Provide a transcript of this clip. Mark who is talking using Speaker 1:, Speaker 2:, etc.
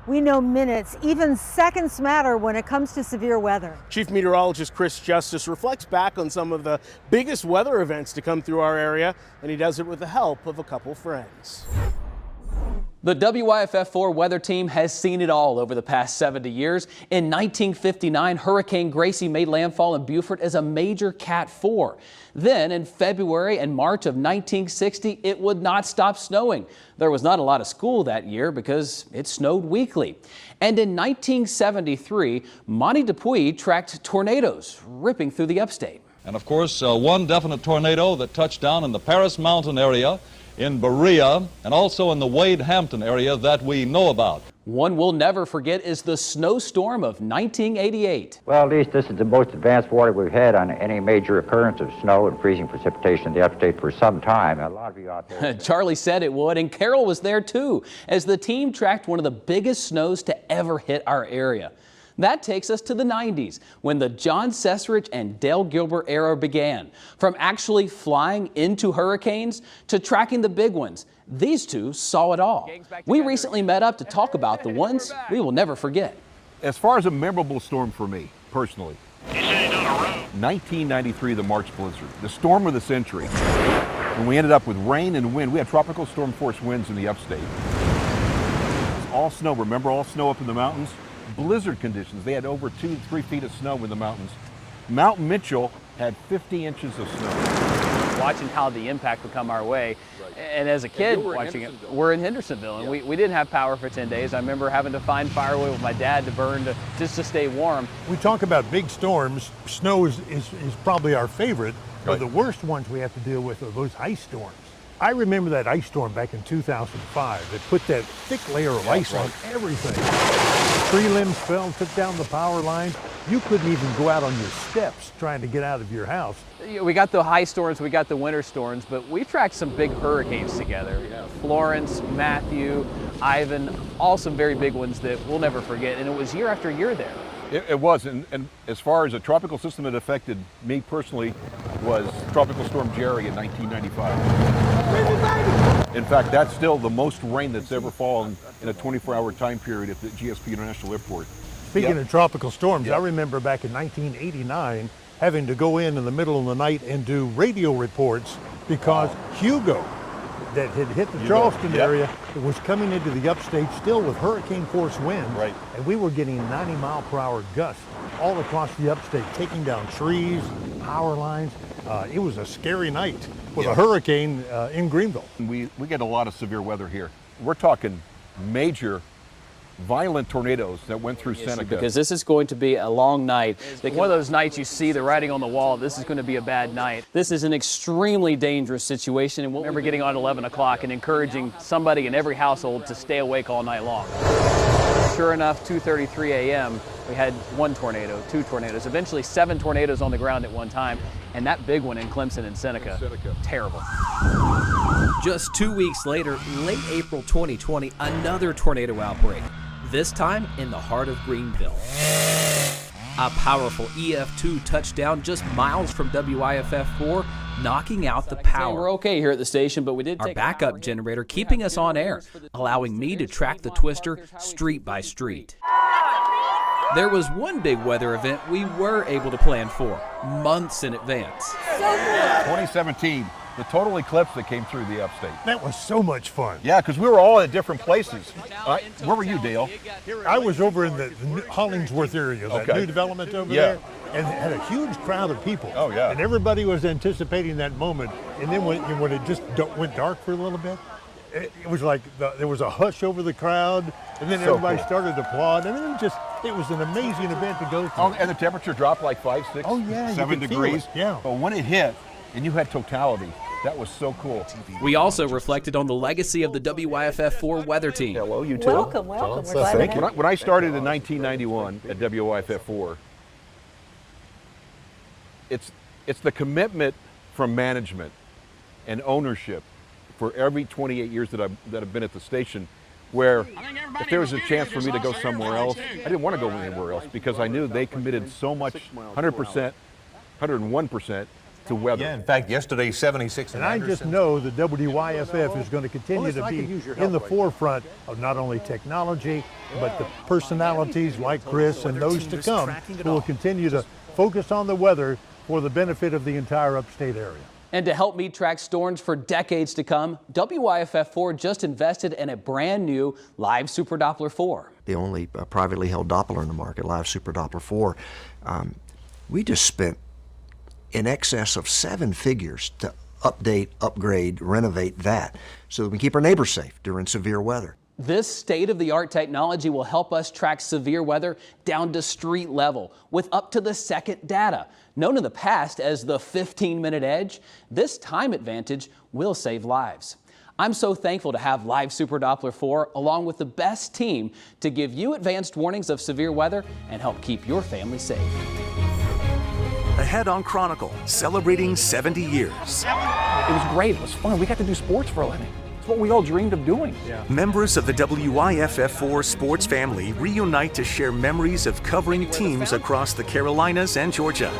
Speaker 1: We know minutes, even seconds matter when it comes to severe weather.
Speaker 2: Chief Meteorologist Chris Justice reflects back on some of the biggest weather events to come through our area, and he does it with the help of a couple friends.
Speaker 3: The WYFF4 weather team has seen it all over the past 70 years. In 1959, Hurricane Gracie made landfall in Beaufort as a major Cat 4. Then in February and March of 1960, it would not stop snowing. There was not a lot of school that year because it snowed weekly. And in 1973, Monty Dupuy tracked tornadoes ripping through the upstate.
Speaker 4: And of course, one definite tornado that touched down in the Paris Mountain area, in Berea, and also in the Wade-Hampton area that we know about.
Speaker 3: One we'll never forget is the snowstorm of 1988.
Speaker 5: Well, at least this is the most advanced warning we've had on any major occurrence of snow and freezing precipitation in the upstate for some time. A lot of you out there.
Speaker 3: Charlie said it would, and Carol was there too, as the team tracked one of the biggest snows to ever hit our area. That takes us to the 90s, when the John Cessarich and Dale Gilbert era began. From actually flying into hurricanes to tracking the big ones, these two saw it all. We recently met up to talk about the ones we will never forget.
Speaker 6: As far as a memorable storm for me, personally, 1993, the March blizzard, the storm of the century. When we ended up with rain and wind, we had tropical storm force winds in the upstate. It was all snow, remember all snow up in the mountains? Blizzard conditions. They had over 2 to 3 feet of snow in the mountains. Mount Mitchell had 50 inches of snow.
Speaker 7: Watching how the impact would come our way, and as a kid watching it, we're in Hendersonville, and we didn't have power for 10 days. I remember having to find firewood with my dad to burn just to stay warm.
Speaker 8: We talk about big storms. Snow is probably our favorite, but the worst ones we have to deal with are those ice storms. I remember that ice storm back in 2005 that put that thick layer of ice on everything. Tree limbs fell, took down the power lines. You couldn't even go out on your steps trying to get out of your house.
Speaker 7: We got the high storms, we got the winter storms, but we tracked some big hurricanes together. Florence, Matthew, Ivan, all some very big ones that we'll never forget, and it was year after year there.
Speaker 6: It was, and as far as a tropical system that affected me personally was Tropical Storm Jerry in 1995. In fact, that's still the most rain that's ever fallen in a 24-hour time period at the GSP International Airport.
Speaker 8: Speaking of tropical storms, I remember back in 1989 having to go in the middle of the night and do radio reports because Hugo, that had hit the Charleston area, it was coming into the upstate still with hurricane force winds, and we were getting 90-mile-per-hour gusts all across the upstate, taking down trees, power lines. It was a scary night with a hurricane in Greenville.
Speaker 6: We get a lot of severe weather here. We're talking major violent tornadoes that went through Seneca.
Speaker 7: Because this is going to be a long night. One of those nights you see the writing on the wall, this is going to be a bad night. This is an extremely dangerous situation, and we'll remember getting on at 11 o'clock and encouraging somebody in every household to stay awake all night long. Sure enough, 2:33 a.m., we had 1 tornado, 2 tornadoes, eventually 7 tornadoes on the ground at one time, and that big one in Clemson and Seneca. Terrible.
Speaker 9: Just 2 weeks later, late April 2020, another tornado outbreak. This time in the heart of Greenville. A powerful EF2 touchdown just miles from WYFF4, knocking out the power.
Speaker 7: We're okay here at the station, but we did
Speaker 9: our
Speaker 7: take
Speaker 9: backup generator keeping us on air, allowing me to track the twister street by street. There was one big weather event we were able to plan for months in advance.
Speaker 6: 2017. The total eclipse that came through the upstate.
Speaker 8: That was so much fun.
Speaker 6: Yeah, because we were all at different places. Where were you, Dale?
Speaker 8: I was over in the Hollingsworth area, that new development over there, and had a huge crowd of people.
Speaker 6: Oh, yeah.
Speaker 8: And everybody was anticipating that moment. And then when it just went dark for a little bit, it was like there was a hush over the crowd, and then everybody started to applaud. And it was an amazing event to go through.
Speaker 6: Oh, and the temperature dropped like 5, 6, 7 degrees.
Speaker 8: Yeah.
Speaker 6: But when it hit, and you had totality, that was so cool.
Speaker 9: We also reflected on the legacy of the WYFF4 weather team.
Speaker 6: Hello, you too.
Speaker 1: Welcome. We're glad to have you.
Speaker 6: When I started in 1991 at WYFF4, it's the commitment from management and ownership for every 28 years that I've been at the station, where if there was a chance for me to go somewhere else, I didn't want to go anywhere else because I knew they committed so much, 100%, 101%, to weather.
Speaker 10: Yeah, in fact, yesterday 76
Speaker 8: And I just know that WYFF is going to continue to be in the forefront of not only technology, but the personalities like Chris and those to come who will continue to focus on the weather for the benefit of the entire upstate area.
Speaker 3: And to help meet track storms for decades to come, WYFF4 just invested in a brand new Live Super Doppler 4.
Speaker 11: The only privately held Doppler in the market, Live Super Doppler 4. We just spent in excess of 7 figures to update, upgrade, renovate that so that we keep our neighbors safe during severe weather.
Speaker 3: This state-of-the-art technology will help us track severe weather down to street level with up to the second data. Known in the past as the 15-minute edge, this time advantage will save lives. I'm so thankful to have Live Super Doppler 4 along with the best team to give you advanced warnings of severe weather and help keep your family safe.
Speaker 12: Ahead on Chronicle, celebrating 70 years.
Speaker 13: It was great. It was fun. We got to do sports for a living. It's what we all dreamed of doing.
Speaker 12: Yeah. Members of the WYFF4 sports family reunite to share memories of covering teams across the Carolinas and Georgia.